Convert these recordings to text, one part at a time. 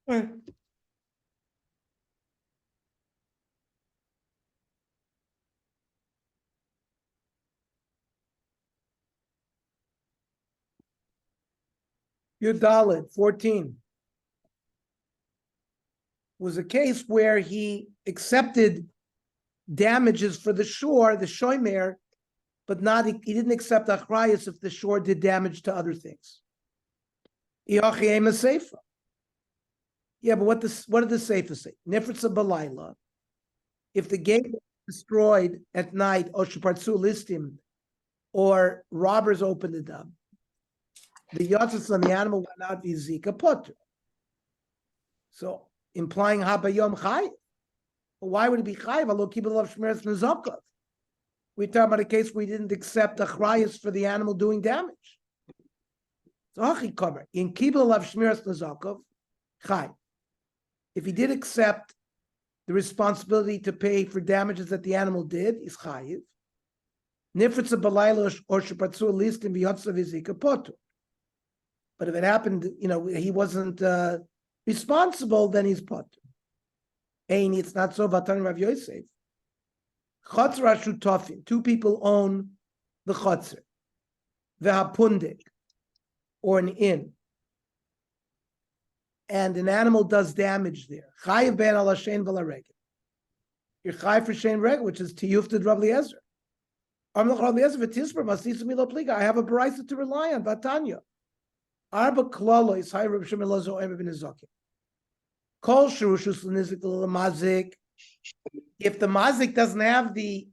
Right. Your Dalit, 14, was a case where he accepted damages for the shore, the shomer, but he didn't accept achrayus if the shore did damage to other things. Yeah, but what did the Sefer say? Nifritza balayla. If the gate was destroyed at night, or Shapartsu listim, or robbers opened it up, the yotzes on the animal went out vizika potter. So implying habayom chayiv. Why would it be chayiv? Alo kibbul of shmeres nezokov. We're talking about a case where he didn't accept achrayus for the animal doing damage. So hachi cover in kibbul of shmeres nezokov chayiv. If he did accept the responsibility to pay for damages that the animal did, is chayiv. Nifritza balayla or shepatzu listim v'yotzav vizika potter. But if it happened, he wasn't responsible, then he's potter. Ein, it's not so. Vatan Rav Yosef. Chotzer shutafim. Two people own the chotzer. Vehapundik, or an inn. And an animal does damage there. Chayiv ben ala shein v'laregel. You're chayiv for shein regel, which is tiyufted Rav Eliezer. I have a baraisa to rely on. Vatanya. Arba klalo is high Rav Shimon Lozo Eber ben Zokim. Kol sherushus l'nizik l'mazik. If the mazik doesn't have the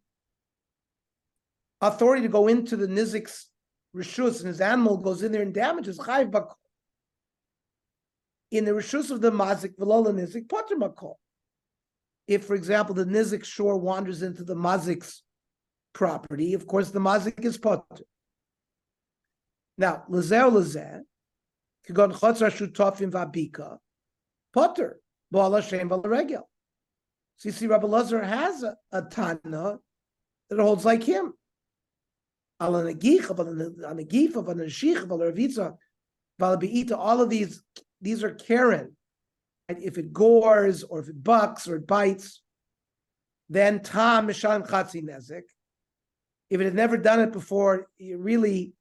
authority to go into the nizik's rishus and his animal goes in there and damages, chayiv bakol. In the rishus of the mazik, v'lo l'nizik potter makol. If, for example, the nizik shore wanders into the mazik's property, of course, the mazik is potter. Now, lezer, kagon chotzar shutafim v'abika, potter, bo'ala shem v'laregel. So you see, Rabbi Lazar has a Tana that holds like him. All of these are Karen. And if it gores or if it bucks or it bites, then Tam Mishan Chatzi Nezek. If it had never done it before, you really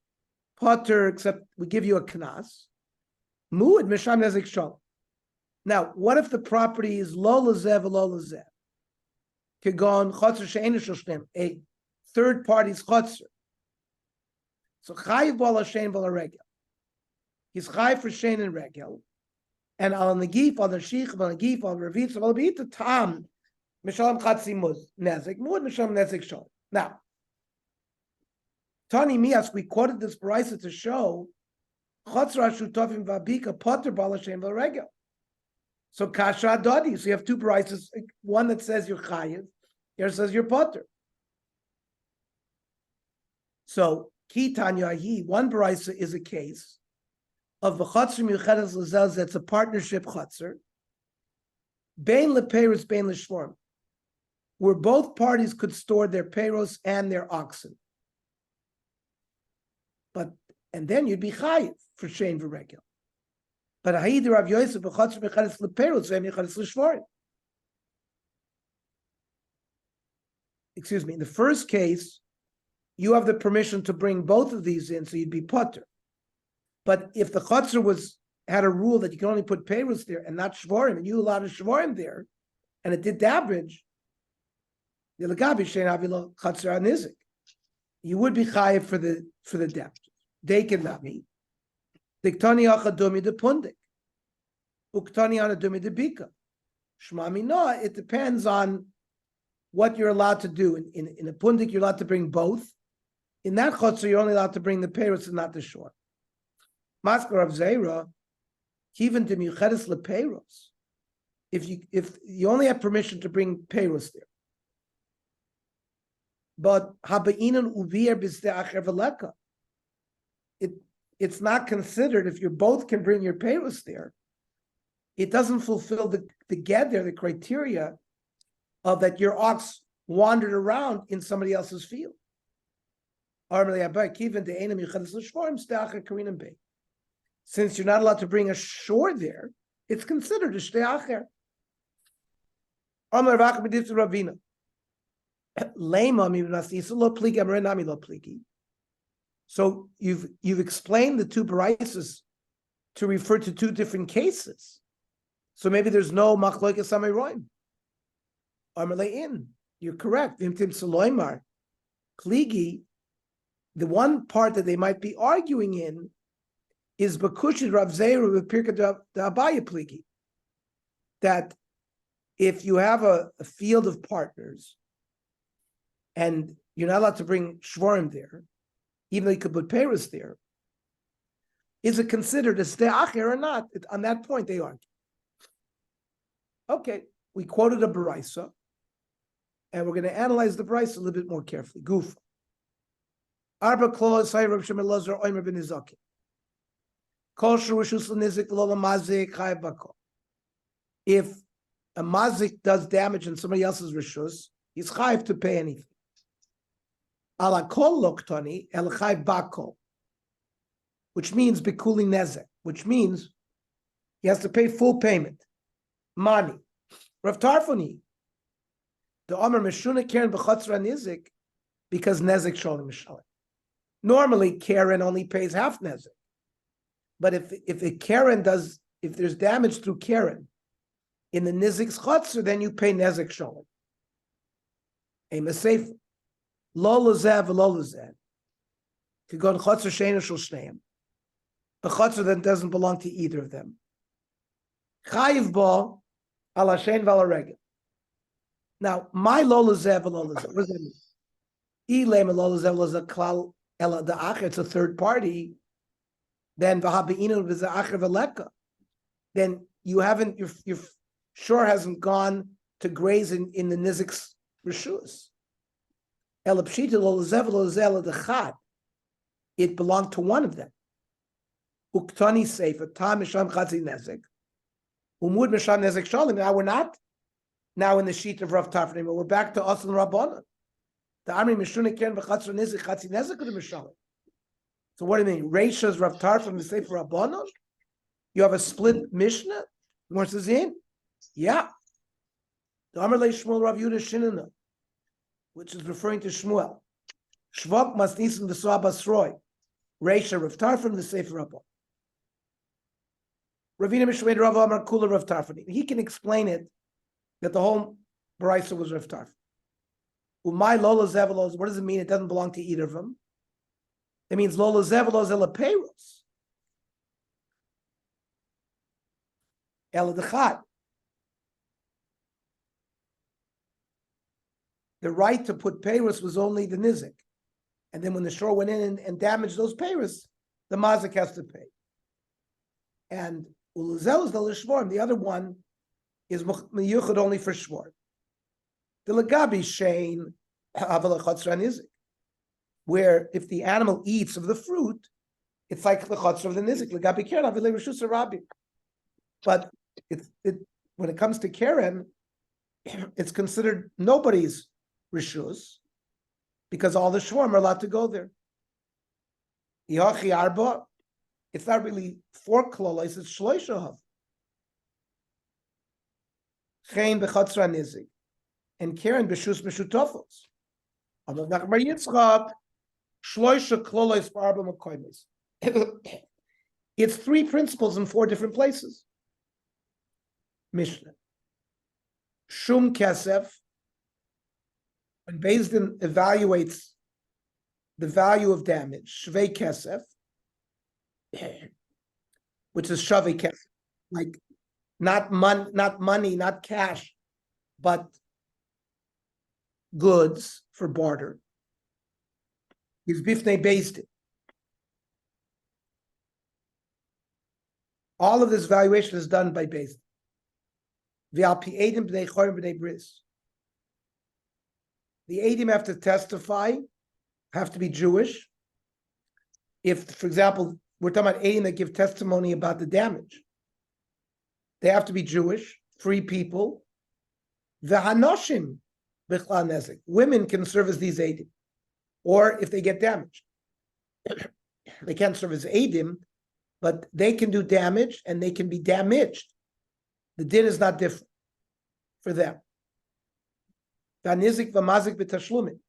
potter, except we give you a knas. Mu'ud Mishan Nezek Shalom. Now, what if the property is lo lezev, lo lezev? Kegon chotzer she'enu shoshem, a third party's chotzer. So chayiv bo ala shein v'ala regel. He's chayiv for shein and regel, and al negif, al nashich, al negif, al revitz, al b'ita tam mishalem chatzi muz nezik, muad mishalem nezik shol. Now, Tani Mias, we quoted this brisa to show chotzer ashutofim v'abika potter bo ala shein v'ala regel. So kasha dodi. So you have two brises, one that says you're chayiv, the other says you're potter. So ki tanyahi, one brisa is a case of the chotzer miuchedes l'zel, that's a partnership chotzer. Bein leperos, bein l'shvorm, where both parties could store their peros and their oxen. And then you'd be chayiv for shein v'regel. But Haid Rav Yosef b'chotzer mechanes leperus v'mechanes l'shvorim. Excuse me. In the first case, you have the permission to bring both of these in, so you'd be potter. But if the chotzer had a rule that you can only put perus there and not shvorim, and you allowed a shvorim there, and it did damage, you would be chayiv for the damage. They cannot meet. Diktani achadumi de pundik. Uktani anadumi de bika. Shmami no, it depends on what you're allowed to do. In a pundik, you're allowed to bring both. In that chotzer, you're only allowed to bring the peros and not the shore. Maskar of Zera, even to miuchedes leperos. If you only have permission to bring peros there. But haba'inan uvir b'zdei acher v'leka. It's not considered if you both can bring your peros there. It doesn't fulfill the get there, the criteria of that your ox wandered around in somebody else's field. Since you're not allowed to bring a shore there, it's considered a shtei acher. Amar Bava Kama DAf Ravina. Lema mivnasisa lo pligi amrenami lo pligi. So you've explained the two baraisas to refer to two different cases. So maybe there's no machlokas amayroim. Amrlein, you're correct. Vimtim saloimar pligi. The one part that they might be arguing in is Bakushid Rav Zeiru with Pirka da Abaya pligi. That if you have a field of partners and you're not allowed to bring shvarim there, even though you could put Paris there, is it considered a shtei acher or not? On that point, they argue. Okay, we quoted a baraisa, and we're going to analyze the baraisa a little bit more carefully. Goof. Arba klolos hay Rav Shimon Lazar oimer ben Izakim. Kol shurishus l'nizik lo l'mazik chayav bako. If a mazik does damage in somebody else's rishus, he's chayav to pay anything. Ala kol loktani el chayav bako, which means bikuli nezek, which means he has to pay full payment, money. Rav Tarfoni, the Omer Meshuna Karen b'chatzra nizik, because nezek sholim mishalim. Normally, Karen only pays half nezek, but if a Karen does, if there's damage through Karen in the nizik's chatzra, then you pay nezek sholim. A mesef lo lezev lo lezev. To go to chatzra sheina shel shneim. The chatzar that doesn't belong to either of them. Chayiv bo ala shein vala regel. Now, my lo lezev lo lezev. What does that mean? Ilem lo lezev lo lezev klal ela da acher. It's a third party. Then v'habeinu v'za acher v'leka. Then you haven't. Your shore hasn't gone to graze in the nizik's rishus. Ela pshita lo lezev lo lezev dechad. It belonged to one of them. Uktani sefer tam misham chatzi nezek, umud misham nezek shalim. Now we're not now in the sheet of Rav Tarfon. We're back to Aslan Rabbanan. The Amri mishuna ken v'chatzra nezek chatzi nezek to the mishalim. So what do you mean? Reisha's Rav Tarfon the sefer Rabbanan. You have a split Mishnah. You want to see in? Yeah. The Amr le Shmuel Rav Yudah Shinana, which is referring to Shmuel. Shvok mas nisim v'soa basroi. Reisha Rav Tarfon the sefer Rabbanan. Ravina Mishmed Rav Amar Kula Rav Tarfon. He can explain it that the whole Baraisa was Rav Tarfon. Umay Lola Zevelos, what does it mean? It doesn't belong to either of them. It means Lola Zevelos ela Peiros. Ela Dechat. The right to put Peiros was only the Nizik. And then when the shore went in and damaged those Peiros, the Mazik has to pay. And Uluzel is the Lishvorm. The other one is Meyuchad only for Shvor. The Lagabi Shein Avalachotzer Nizik, where if the animal eats of the fruit, it's like the Chotzer of the Nizik. Lagabi Keren Avalei Rishus Rabbi. But when it comes to Keren, it's considered nobody's Rishus because all the Shvorm are allowed to go there. Yachi Arba. It's not really 4 klolos, it's shloishahav. Chein b'chatzra nizik. And Karen b'shus b'shutofos. Amav Nachbar Yitzchak, shloisha klolos b'arba makoymes. It's 3 principles in 4 different places. Mishnah. Shum kesef. When Beis Din evaluates the value of damage, shvei kesef, which is shavei kesef, like not money, not cash, but goods for barter. Is bifnei Beis Din. All of this valuation is done by Beis Din. V'al pi edim b'nei chorim b'nei bris. The edim have to testify, have to be Jewish. If, for example, we're talking about edim that give testimony about the damage, they have to be Jewish, free people. V'hanoshim b'chlal nezek. Women can serve as these edim, or if they get damaged, they can't serve as edim, but they can do damage and they can be damaged The din is not different for them. Nizik v'mazik b'tashlumin.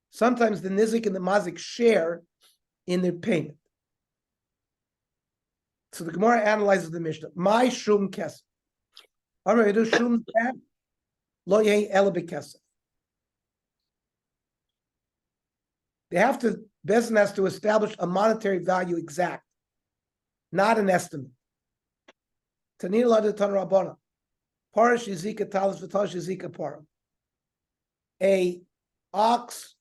Sometimes the nizik and the mazik share in their payment. So the Gemara analyzes the Mishnah. My shum kesef. Shum lo yehi ela b'kesef. They have to, Bezdin has to establish a monetary value exact, not an estimate. Tanina la de tan rabbanan. Parash yizika talis v'tash yizika para. A ox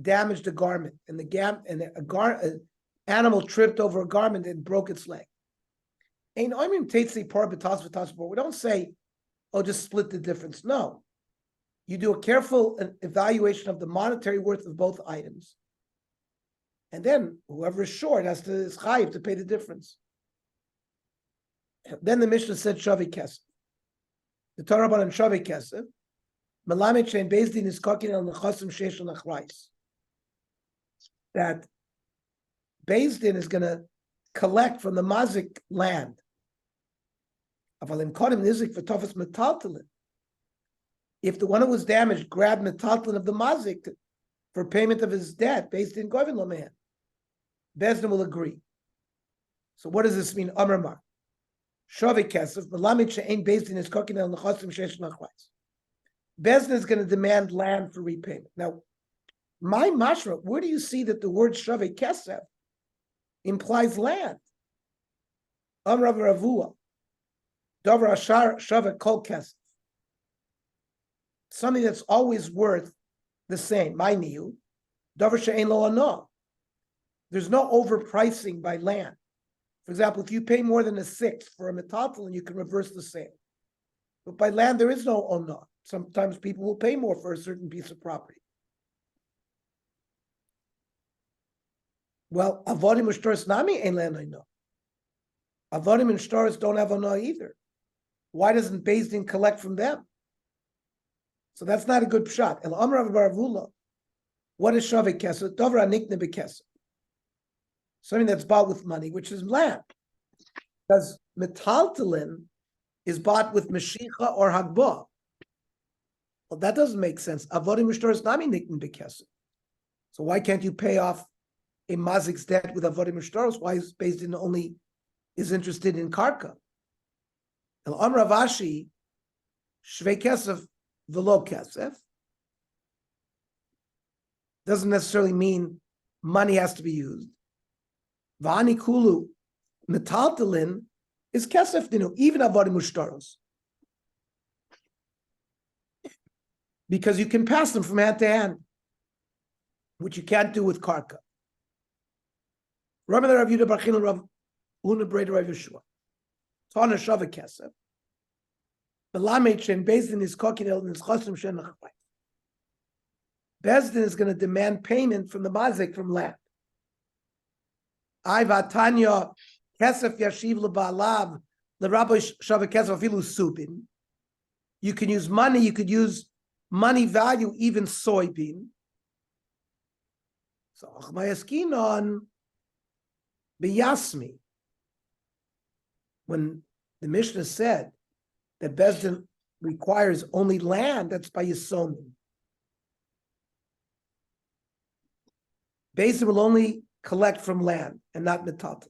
damaged a garment, and an animal tripped over a garment and broke its leg. We don't say, oh, just split the difference. No. You do a careful evaluation of the monetary worth of both items. And then whoever is short is chayiv to pay the difference. Then the Mishnah said shavi kesef. The Torah Rabbanan shavi kesef. Melamed shein bezdin is kokin el nechasim sheish l'achrais. That bezdin is going to collect from the mazik land. Avalim kodim nizik v'tofas metaltalin. If the one who was damaged grabbed metaltalin of the mazik for payment of his debt, bezdin govin lo mehan, bezdin will agree. So what does this mean? Amar shavi kesef melamed shein bezdin is kokin el nechasim sheish l'achrais. Bezdin is going to demand land for repayment. Now, my mashra, where do you see that the word shavi kesef implies land? Amrav Ravua, Dover Ashar Shavet Kol Kesef. Something that's always worth the same. My niu, Dover She'ein Lo Ano. There's no overpricing by land. For example, if you pay more than a sixth for a metaltalin, you can reverse the sale. But by land, there is no ono. Sometimes people will pay more for a certain piece of property. Well, avodim and shtoros nami ein land ono. Avodim and shtoros don't have ono either. Why doesn't Beis Din collect from them? So that's not a good pshat. El Amar of Baravula. What is shavi kesef? Dover anikne bekesef. Something that's bought with money, which is land. Because metaltalin is bought with meshicha or hagbah. Well, that doesn't make sense. Avodim shtoros nami nikne bekesef. So why can't you pay off a mazik's debt with avodim shtoros? Why is Beis Din only is interested in karka? El Amar Avashi shvei kesef v'lo kesef doesn't necessarily mean money has to be used. V'ani kulu metaltalin is kesef dinu, even avodim shtoros, because you can pass them from hand to hand, which you can't do with karka. Rabbi Rav Yehuda Bar Chilon Rav Huna Breder Rav Yeshua. Tana Shava Kesef. Belamed Shen Beis Din is kokin el nischasim shen nachvay. Beis Din is going to demand payment from the mazik from land. I vatanya kesef yashiv lebalav l'rabbi Shava Kesef afilu subin. You can use money. You could use money value, even soybean. So Achmayaskinon biyasmi. When the Mishnah said that Beis Din requires only land, that's by Yisomim. Beis Din will only collect from land and not metaltal.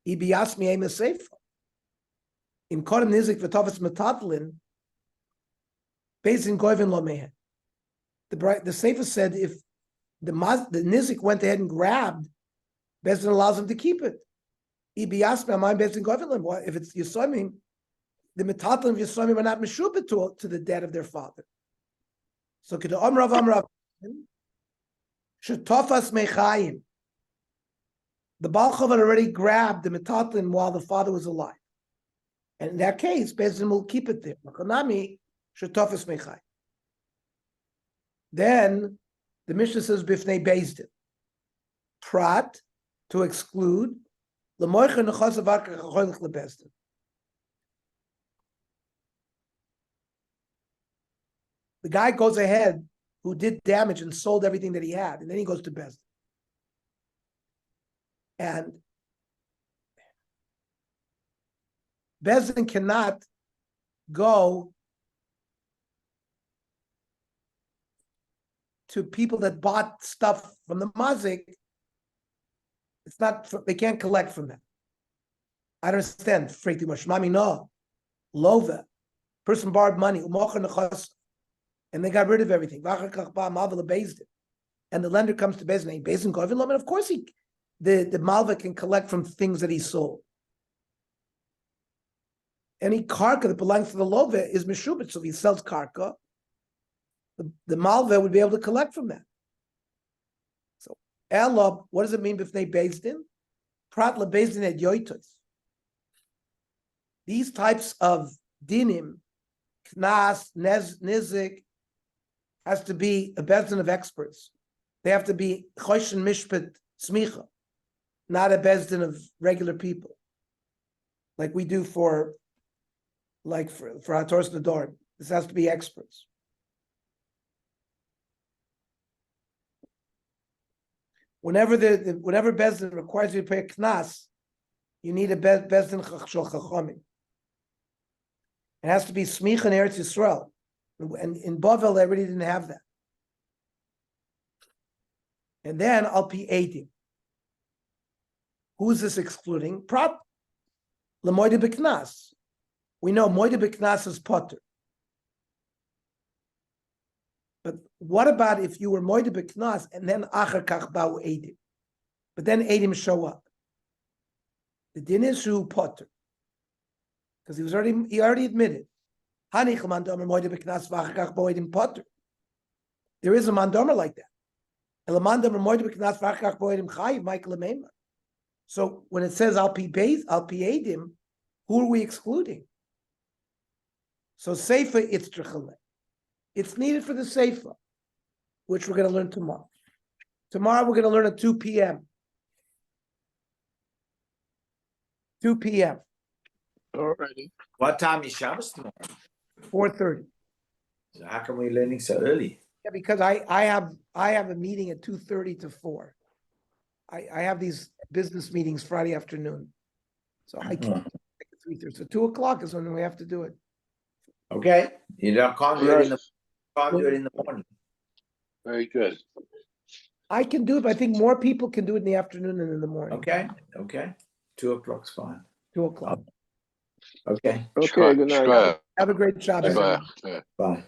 Ibiyasmi ema seifa. In kodem nizik v'tofes metaltalin, Beis Din goyven lo mehen. The seifa said if the nizik went ahead and grabbed, Beis Din allows him to keep it. If it's Yisomim, the metaltalin of Yisomim are not meshubah to the debt of their father. So K'da Amrav Shetofas Mechayim. The Baal Chov had already grabbed the metaltalin while the father was alive. And in that case, Beis Din will keep it there. Makonami Shetofas Mechayim. Then the Mishnah says Bifnei Beis Din. Prat, to exclude the guy goes ahead who did damage and sold everything that he had, and then he goes to Beis Din. And Bezdin cannot go to people that bought stuff from the mazik. It's not, they can't collect from them. I don't understand. Freaky much. Mami, no. Lova. Person borrowed money. And they got rid of everything. And the lender comes to Bezdin. Bezdin Govin, and of course the Malva can collect from things that he sold. Any karka that belongs to the Lova is Meshubit. So if he sells karka, the Malva would be able to collect from that. So, Elob, what does it mean if they based in? Prat la based in at yoitos. These types of dinim, knas, nizik, has to be a bezdin of experts. They have to be choshen mishpat smicha, not a bezdin of regular people, like we do for HaToras Nedorim. This has to be experts. Whenever bezdin requires you to pay a knas, you need a bezdin shel chachamim. It has to be smicha in Eretz Yisrael. And in Bavel, they already didn't have that. And then Al Pi Eidim. Who is this excluding? Prat L'moide B'Knas. We know Moide B'Knas is Potter. But what about if you were Moide B'Knas and then Achar Kach Ba'u Eidim? But then Eidim show up. The din is who Potter. Because he already admitted. There is a mandomer like that. So when it says Al Pi Eidim, who are we excluding? So Seifa, it's Trechale. It's needed for the Seifa, which we're going to learn tomorrow. Tomorrow we're going to learn at 2 p.m. 2 p.m. Alrighty. What time is Shabbos tomorrow? 4:30. So how come we're learning so early? Yeah, because I have a meeting at 2:30 to 4. I have these business meetings Friday afternoon, so I can't make it 3:30. So 2 o'clock is when we have to do it. Okay, can't do it in the morning. Very good. I can do it, but I think more people can do it in the afternoon than in the morning. Okay. 2 o'clock's fine. 2 o'clock. Okay. Okay, good night. Have a great job. Bye.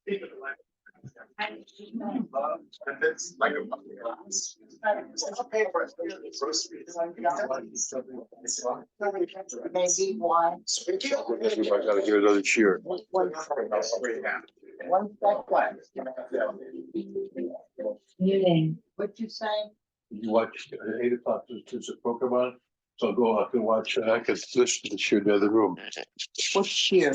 Maybe one. I gotta get another cheer. One second. Meeting. What'd you say? You watch at 8 o'clock, there's a Pokemon, so I'll go out and watch, I can listen to the cheer in the other room. What's cheer?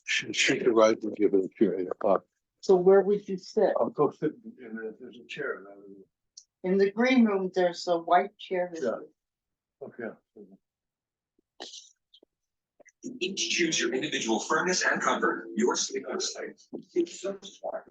She could ride and give it a cheer at 8 o'clock. So where would you sit? I'll go sit there's a chair in that room. In the green room, there's a white chair. Yeah. Okay. Each choose your individual firmness and comfort. Your sleep looks like it's so smart.